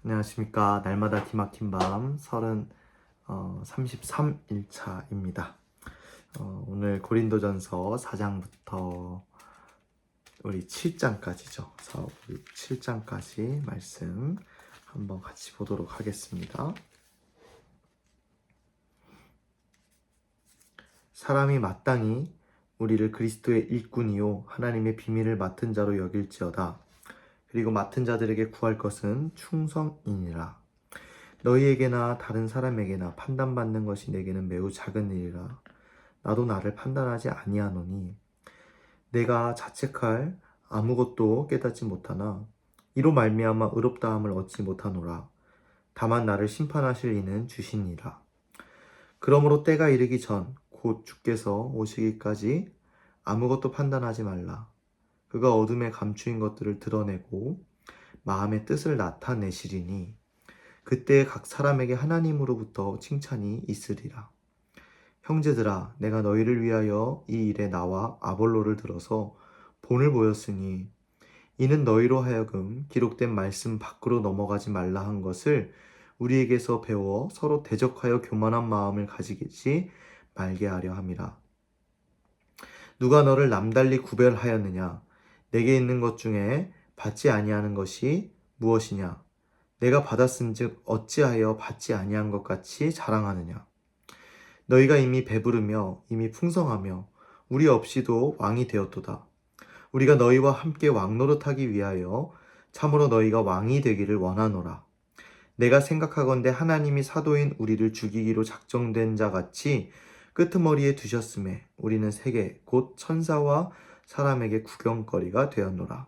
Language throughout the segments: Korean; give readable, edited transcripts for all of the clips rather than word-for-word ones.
안녕하십니까. 날마다 기막힌 밤 33일차입니다. 오늘 고린도전서 4장부터 우리 7장까지죠. 4, 5, 6, 7장까지 말씀 한번 같이 보도록 하겠습니다. 사람이 마땅히 우리를 그리스도의 일꾼이요 하나님의 비밀을 맡은 자로 여길지어다. 그리고 맡은 자들에게 구할 것은 충성이니라. 너희에게나 다른 사람에게나 판단받는 것이 내게는 매우 작은 일이라. 나도 나를 판단하지 아니하노니 내가 자책할 아무것도 깨닫지 못하나 이로 말미암아 의롭다함을 얻지 못하노라. 다만 나를 심판하실 이는 주시니라. 그러므로 때가 이르기 전 곧 주께서 오시기까지 아무것도 판단하지 말라. 그가 어둠에 감추인 것들을 드러내고 마음의 뜻을 나타내시리니 그때 각 사람에게 하나님으로부터 칭찬이 있으리라. 형제들아, 내가 너희를 위하여 이 일에 나와 아볼로를 들어서 본을 보였으니 이는 너희로 하여금 기록된 말씀 밖으로 넘어가지 말라 한 것을 우리에게서 배워 서로 대적하여 교만한 마음을 가지지 말게 하려 함이라. 누가 너를 남달리 구별하였느냐? 내게 있는 것 중에 받지 아니하는 것이 무엇이냐? 내가 받았은즉 어찌하여 받지 아니한 것 같이 자랑하느냐? 너희가 이미 배부르며 이미 풍성하며 우리 없이도 왕이 되었도다. 우리가 너희와 함께 왕노릇하기 위하여 참으로 너희가 왕이 되기를 원하노라. 내가 생각하건대 하나님이 사도인 우리를 죽이기로 작정된 자 같이 끄트머리에 두셨음에 우리는 세계 곧 천사와 사람에게 구경거리가 되었노라.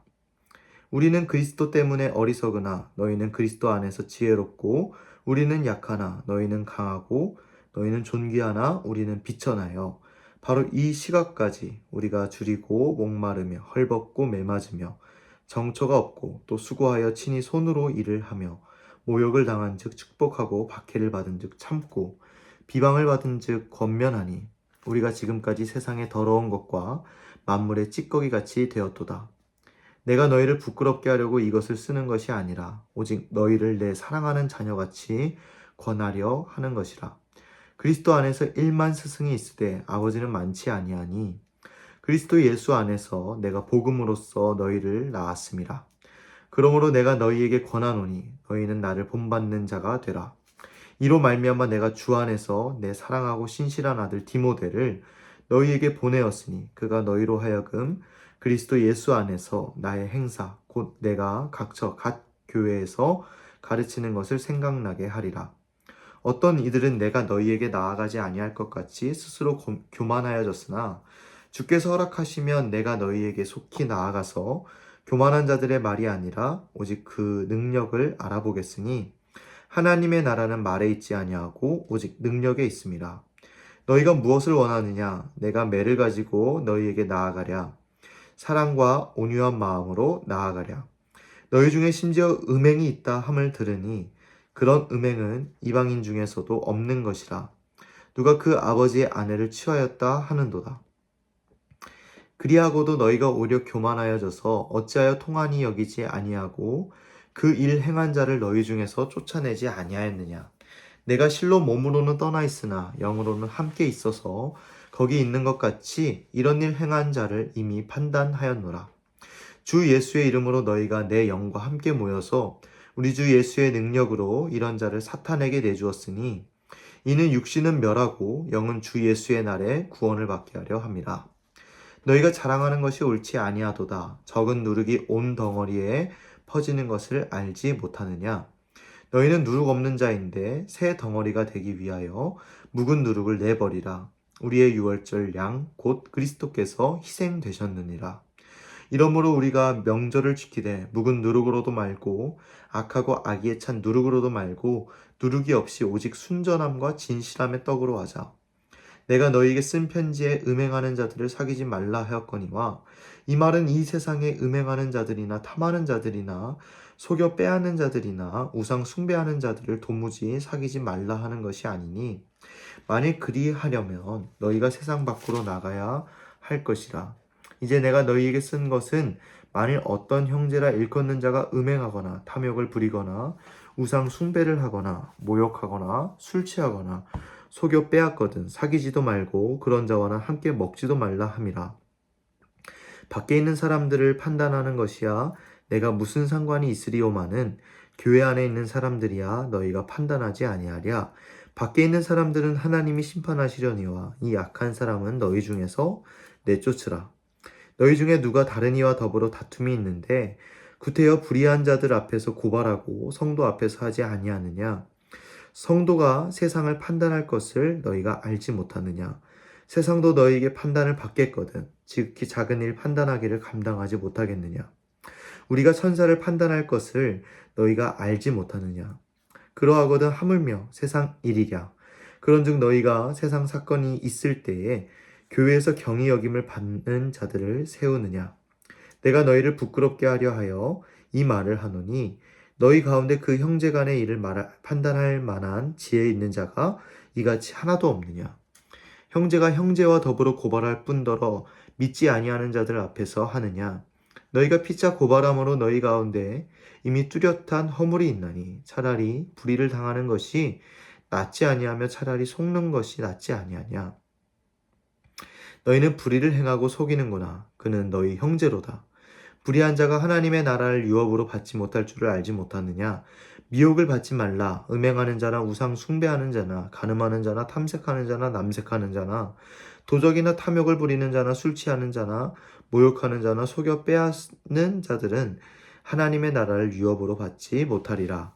우리는 그리스도 때문에 어리석으나 너희는 그리스도 안에서 지혜롭고 우리는 약하나 너희는 강하고 너희는 존귀하나 우리는 비천하여 바로 이 시각까지 우리가 줄이고 목마르며 헐벗고 매맞으며 정처가 없고 또 수고하여 친히 손으로 일을 하며 모욕을 당한 즉 축복하고 박해를 받은 즉 참고 비방을 받은 즉 권면하니 우리가 지금까지 세상의 더러운 것과 만물의 찌꺼기 같이 되었도다. 내가 너희를 부끄럽게 하려고 이것을 쓰는 것이 아니라 오직 너희를 내 사랑하는 자녀같이 권하려 하는 것이라. 그리스도 안에서 1만 스승이 있으되 아버지는 많지 아니하니 그리스도 예수 안에서 내가 복음으로써 너희를 낳았음이라. 그러므로 내가 너희에게 권하노니 너희는 나를 본받는 자가 되라. 이로 말미암아 내가 주 안에서 내 사랑하고 신실한 아들 디모데를 너희에게 보내었으니 그가 너희로 하여금 그리스도 예수 안에서 나의 행사 곧 내가 각처 각 교회에서 가르치는 것을 생각나게 하리라. 어떤 이들은 내가 너희에게 나아가지 아니할 것 같이 스스로 교만하여졌으나 주께서 허락하시면 내가 너희에게 속히 나아가서 교만한 자들의 말이 아니라 오직 그 능력을 알아보겠으니 하나님의 나라는 말에 있지 아니하고 오직 능력에 있음이라. 너희가 무엇을 원하느냐? 내가 매를 가지고 너희에게 나아가랴. 사랑과 온유한 마음으로 나아가랴. 너희 중에 심지어 음행이 있다 함을 들으니 그런 음행은 이방인 중에서도 없는 것이라. 누가 그 아버지의 아내를 취하였다 하는도다. 그리하고도 너희가 오히려 교만하여져서 어찌하여 통한이 여기지 아니하고 그 일 행한 자를 너희 중에서 쫓아내지 아니하였느냐. 내가 실로 몸으로는 떠나 있으나 영으로는 함께 있어서 거기 있는 것 같이 이런 일 행한 자를 이미 판단하였노라. 주 예수의 이름으로 너희가 내 영과 함께 모여서 우리 주 예수의 능력으로 이런 자를 사탄에게 내주었으니 이는 육신은 멸하고 영은 주 예수의 날에 구원을 받게 하려 함이라. 너희가 자랑하는 것이 옳지 아니하도다. 적은 누룩이 온 덩어리에 퍼지는 것을 알지 못하느냐. 너희는 누룩 없는 자인데 새 덩어리가 되기 위하여 묵은 누룩을 내버리라. 우리의 유월절 양 곧 그리스도께서 희생되셨느니라. 이러므로 우리가 명절을 지키되 묵은 누룩으로도 말고 악하고 악의에 찬 누룩으로도 말고 누룩이 없이 오직 순전함과 진실함의 떡으로 하자. 내가 너희에게 쓴 편지에 음행하는 자들을 사귀지 말라 하였거니와 이 말은 이 세상에 음행하는 자들이나 탐하는 자들이나 속여 빼앗는 자들이나 우상 숭배하는 자들을 도무지 사귀지 말라 하는 것이 아니니 만일 그리하려면 너희가 세상 밖으로 나가야 할 것이라. 이제 내가 너희에게 쓴 것은 만일 어떤 형제라 일컫는 자가 음행하거나 탐욕을 부리거나 우상 숭배를 하거나 모욕하거나 술 취하거나 속여 빼앗거든 사귀지도 말고 그런 자와는 함께 먹지도 말라 함이라. 밖에 있는 사람들을 판단하는 것이야 내가 무슨 상관이 있으리오마는 교회 안에 있는 사람들이야 너희가 판단하지 아니하랴. 밖에 있는 사람들은 하나님이 심판하시려니와 이 약한 사람은 너희 중에서 내쫓으라. 너희 중에 누가 다른 이와 더불어 다툼이 있는데 구태여 불의한 자들 앞에서 고발하고 성도 앞에서 하지 아니하느냐. 성도가 세상을 판단할 것을 너희가 알지 못하느냐. 세상도 너희에게 판단을 받겠거든 지극히 작은 일 판단하기를 감당하지 못하겠느냐. 우리가 천사를 판단할 것을 너희가 알지 못하느냐. 그러하거든 하물며 세상 일이랴. 그런즉 너희가 세상 사건이 있을 때에 교회에서 경히 여김을 받는 자들을 세우느냐. 내가 너희를 부끄럽게 하려 하여 이 말을 하노니 너희 가운데 그 형제 간의 일을 판단할 만한 지혜 있는 자가 이같이 하나도 없느냐. 형제가 형제와 더불어 고발할 뿐더러 믿지 아니하는 자들 앞에서 하느냐. 너희가 피차 고발함으로 너희 가운데 이미 뚜렷한 허물이 있나니 차라리 불의를 당하는 것이 낫지 아니하며 차라리 속는 것이 낫지 아니하냐. 너희는 불의를 행하고 속이는구나. 그는 너희 형제로다. 불의한 자가 하나님의 나라를 유업으로 받지 못할 줄을 알지 못하느냐. 미혹을 받지 말라. 음행하는 자나 우상 숭배하는 자나 간음하는 자나 탐색하는 자나 남색하는 자나 도적이나 탐욕을 부리는 자나 술 취하는 자나 모욕하는 자나 속여 빼앗는 자들은 하나님의 나라를 유업으로 받지 못하리라.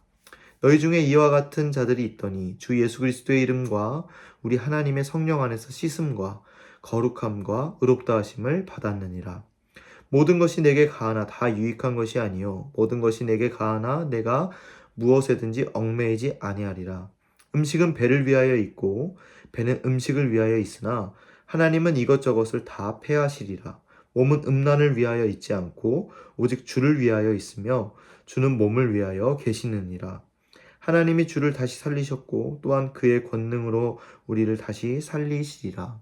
너희 중에 이와 같은 자들이 있더니 주 예수 그리스도의 이름과 우리 하나님의 성령 안에서 씻음과 거룩함과 의롭다 하심을 받았느니라. 모든 것이 내게 가하나 다 유익한 것이 아니요 모든 것이 내게 가하나 내가 무엇에든지 얽매이지 아니하리라. 음식은 배를 위하여 있고 배는 음식을 위하여 있으나 하나님은 이것저것을 다 패하시리라. 몸은 음란을 위하여 있지 않고 오직 주를 위하여 있으며 주는 몸을 위하여 계시느니라. 하나님이 주를 다시 살리셨고 또한 그의 권능으로 우리를 다시 살리시리라.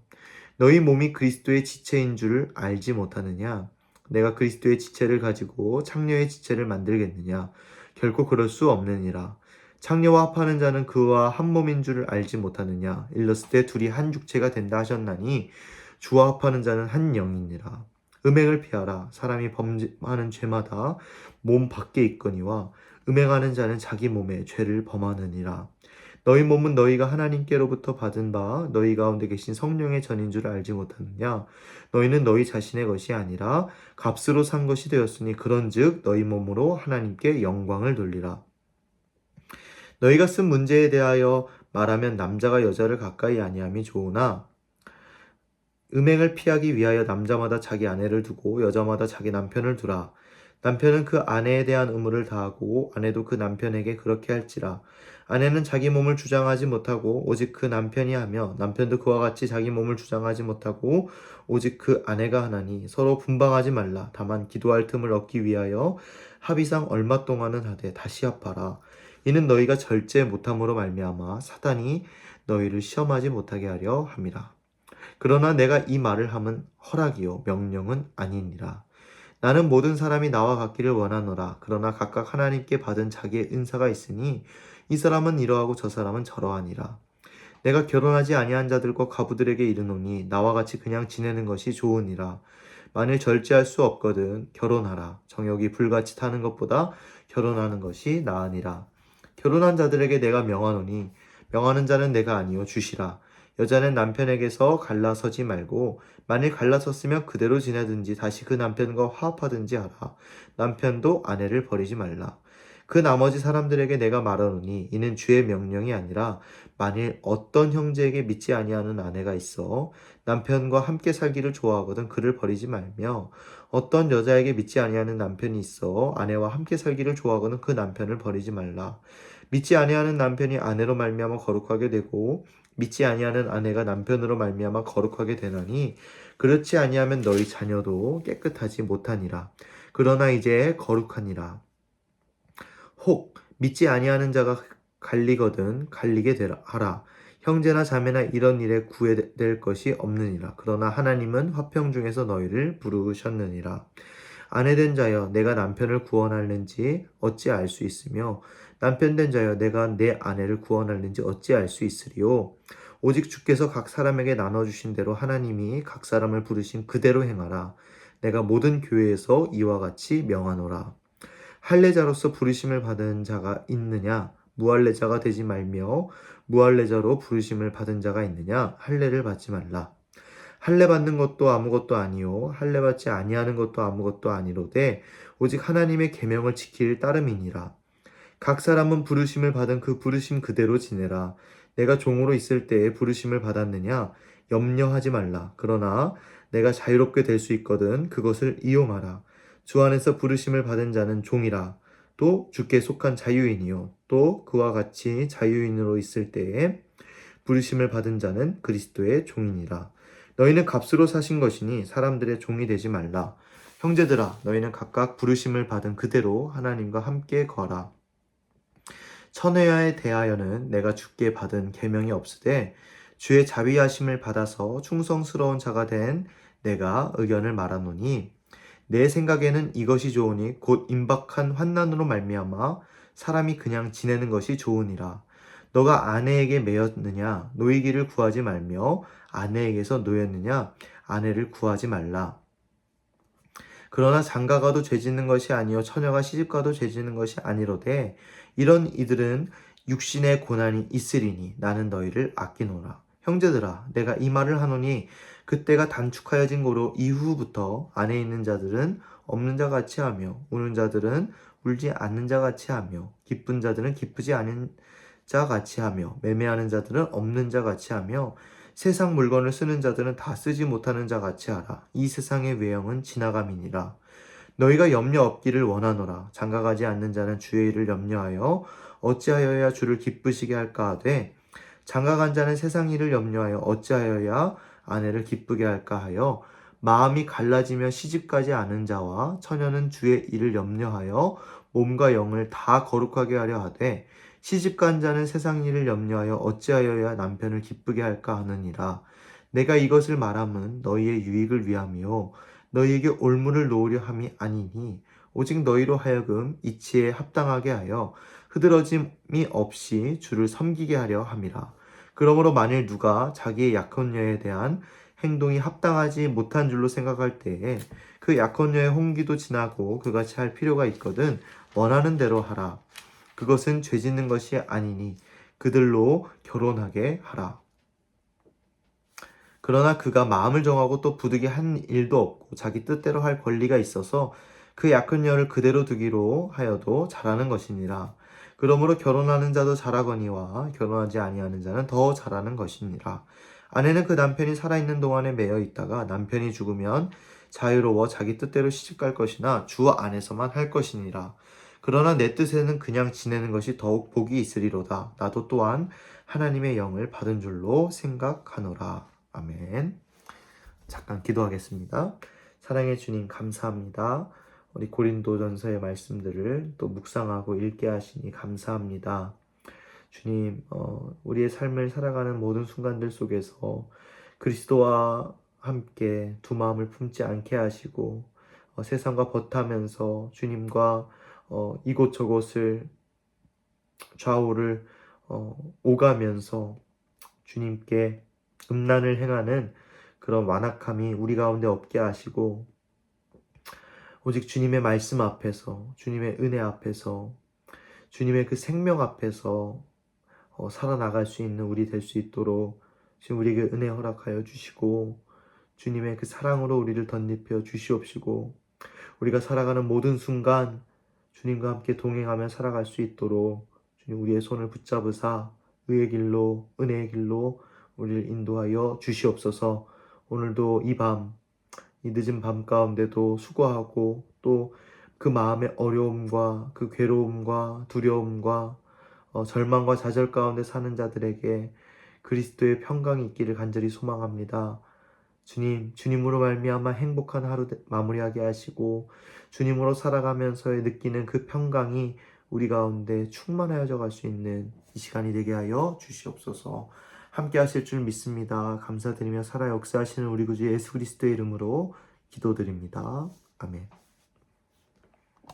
너희 몸이 그리스도의 지체인 줄을 알지 못하느냐? 내가 그리스도의 지체를 가지고 창녀의 지체를 만들겠느냐? 결코 그럴 수 없느니라. 창녀와 합하는 자는 그와 한 몸인 줄을 알지 못하느냐? 일렀을 때 둘이 한 육체가 된다 하셨나니 주와 합하는 자는 한 영이니라. 음행을 피하라. 사람이 범하는 죄마다 몸 밖에 있거니와 음행하는 자는 자기 몸에 죄를 범하느니라. 너희 몸은 너희가 하나님께로부터 받은 바 너희 가운데 계신 성령의 전인 줄 알지 못하느냐. 너희는 너희 자신의 것이 아니라 값으로 산 것이 되었으니 그런즉 너희 몸으로 하나님께 영광을 돌리라. 너희가 쓴 문제에 대하여 말하면 남자가 여자를 가까이 아니함이 좋으나 음행을 피하기 위하여 남자마다 자기 아내를 두고 여자마다 자기 남편을 두라. 남편은 그 아내에 대한 의무를 다하고 아내도 그 남편에게 그렇게 할지라. 아내는 자기 몸을 주장하지 못하고 오직 그 남편이 하며 남편도 그와 같이 자기 몸을 주장하지 못하고 오직 그 아내가 하나니 서로 분방하지 말라. 다만 기도할 틈을 얻기 위하여 합의상 얼마 동안은 하되 다시 합하라. 이는 너희가 절제 못함으로 말미암아 사단이 너희를 시험하지 못하게 하려 함이라. 그러나 내가 이 말을 함은 허락이요 명령은 아니니라. 나는 모든 사람이 나와 같기를 원하노라. 그러나 각각 하나님께 받은 자기의 은사가 있으니 이 사람은 이러하고 저 사람은 저러하니라. 내가 결혼하지 아니한 자들과 과부들에게 이르노니 나와 같이 그냥 지내는 것이 좋으니라. 만일 절제할 수 없거든 결혼하라. 정욕이 불같이 타는 것보다 결혼하는 것이 나으니라. 결혼한 자들에게 내가 명하노니 명하는 자는 내가 아니요 주시라. 여자는 남편에게서 갈라서지 말고 만일 갈라섰으면 그대로 지내든지 다시 그 남편과 화합하든지 하라. 남편도 아내를 버리지 말라. 그 나머지 사람들에게 내가 말하노니 이는 주의 명령이 아니라 만일 어떤 형제에게 믿지 아니하는 아내가 있어 남편과 함께 살기를 좋아하거든 그를 버리지 말며 어떤 여자에게 믿지 아니하는 남편이 있어 아내와 함께 살기를 좋아하거든 그 남편을 버리지 말라. 믿지 아니하는 남편이 아내로 말미암아 거룩하게 되고 믿지 아니하는 아내가 남편으로 말미암아 거룩하게 되나니 그렇지 아니하면 너희 자녀도 깨끗하지 못하니라. 그러나 이제 거룩하니라. 혹 믿지 아니하는 자가 갈리거든 갈리게 하라. 형제나 자매나 이런 일에 구애될 것이 없느니라. 그러나 하나님은 화평 중에서 너희를 부르셨느니라. 아내된 자여 내가 남편을 구원할는지 어찌 알 수 있으며 남편된 자여 내가 내 아내를 구원할는지 어찌 알 수 있으리요. 오직 주께서 각 사람에게 나눠주신 대로 하나님이 각 사람을 부르신 그대로 행하라. 내가 모든 교회에서 이와 같이 명하노라. 할례자로서 부르심을 받은 자가 있느냐? 무할례자가 되지 말며 무할례자로 부르심을 받은 자가 있느냐? 할례를 받지 말라. 할례 받는 것도 아무것도 아니요 할례 받지 아니하는 것도 아무것도 아니로되 오직 하나님의 계명을 지킬 따름이니라. 각 사람은 부르심을 받은 그 부르심 그대로 지내라. 내가 종으로 있을 때에 부르심을 받았느냐? 염려하지 말라. 그러나 내가 자유롭게 될 수 있거든 그것을 이용하라. 주 안에서 부르심을 받은 자는 종이라. 또 주께 속한 자유인이요 또 그와 같이 자유인으로 있을 때에 부르심을 받은 자는 그리스도의 종이니라. 너희는 값으로 사신 것이니 사람들의 종이 되지 말라. 형제들아 너희는 각각 부르심을 받은 그대로 하나님과 함께 거하라. 천회야에 대하여는 내가 주께 받은 계명이 없으되 주의 자비하심을 받아서 충성스러운 자가 된 내가 의견을 말하노니 내 생각에는 이것이 좋으니 곧 임박한 환난으로 말미암아 사람이 그냥 지내는 것이 좋으니라. 너가 아내에게 매였느냐 노이기를 구하지 말며 아내에게서 노였느냐 아내를 구하지 말라. 그러나 장가가도 죄짓는 것이 아니요 처녀가 시집가도 죄짓는 것이 아니로되 이런 이들은 육신의 고난이 있으리니 나는 너희를 아끼노라. 형제들아 내가 이 말을 하노니 그때가 단축하여진 고로 이후부터 안에 있는 자들은 없는 자 같이 하며 우는 자들은 울지 않는 자 같이 하며 기쁜 자들은 기쁘지 않은 자 같이 하며 매매하는 자들은 없는 자 같이 하며 세상 물건을 쓰는 자들은 다 쓰지 못하는 자 같이 하라. 이 세상의 외형은 지나감이니라. 너희가 염려 없기를 원하노라. 장가가지 않는 자는 주의 일을 염려하여 어찌하여야 주를 기쁘시게 할까 하되 장가간 자는 세상 일을 염려하여 어찌하여야 아내를 기쁘게 할까 하여 마음이 갈라지며 시집가지 않은 자와 처녀는 주의 일을 염려하여 몸과 영을 다 거룩하게 하려 하되 시집간 자는 세상 일을 염려하여 어찌하여야 남편을 기쁘게 할까 하느니라. 내가 이것을 말함은 너희의 유익을 위함이요 너희에게 올무를 놓으려 함이 아니니 오직 너희로 하여금 이치에 합당하게 하여 흐드러짐이 없이 주를 섬기게 하려 함이라. 그러므로 만일 누가 자기의 약혼녀에 대한 행동이 합당하지 못한 줄로 생각할 때에 그 약혼녀의 홍기도 지나고 그같이 할 필요가 있거든 원하는 대로 하라. 그것은 죄짓는 것이 아니니 그들로 결혼하게 하라. 그러나 그가 마음을 정하고 또 부득이 한 일도 없고 자기 뜻대로 할 권리가 있어서 그 약혼녀를 그대로 두기로 하여도 잘하는 것이니라. 그러므로 결혼하는 자도 잘하거니와 결혼하지 아니하는 자는 더 잘하는 것이니라. 아내는 그 남편이 살아있는 동안에 매여 있다가 남편이 죽으면 자유로워 자기 뜻대로 시집갈 것이나 주 안에서만 할 것이니라. 그러나 내 뜻에는 그냥 지내는 것이 더욱 복이 있으리로다. 나도 또한 하나님의 영을 받은 줄로 생각하노라. 아멘. 잠깐 기도하겠습니다. 사랑의 주님 감사합니다. 우리 고린도전서의 말씀들을 또 묵상하고 읽게 하시니 감사합니다. 주님, 우리의 삶을 살아가는 모든 순간들 속에서 그리스도와 함께 두 마음을 품지 않게 하시고 세상과 벗하면서 주님과 이곳저곳을 좌우를 오가면서 주님께 음란을 행하는 그런 완악함이 우리 가운데 없게 하시고 오직 주님의 말씀 앞에서 주님의 은혜 앞에서 주님의 그 생명 앞에서 살아나갈 수 있는 우리 될 수 있도록 지금 우리에게 은혜 허락하여 주시고 주님의 그 사랑으로 우리를 덧입혀 주시옵시고 우리가 살아가는 모든 순간 주님과 함께 동행하며 살아갈 수 있도록 주님 우리의 손을 붙잡으사 의의 길로 은혜의 길로 우리를 인도하여 주시옵소서. 오늘도 이 늦은 밤 가운데도 수고하고 또 그 마음의 어려움과 그 괴로움과 두려움과 절망과 좌절 가운데 사는 자들에게 그리스도의 평강이 있기를 간절히 소망합니다. 주님으로 말미암아 행복한 하루 마무리하게 하시고 주님으로 살아가면서의 느끼는 그 평강이 우리 가운데 충만하여져 갈 수 있는 이 시간이 되게 하여 주시옵소서. 함께 하실 줄 믿습니다. 감사드리며 살아 역사하시는 우리 구주 예수 그리스도의 이름으로 기도드립니다. 아멘.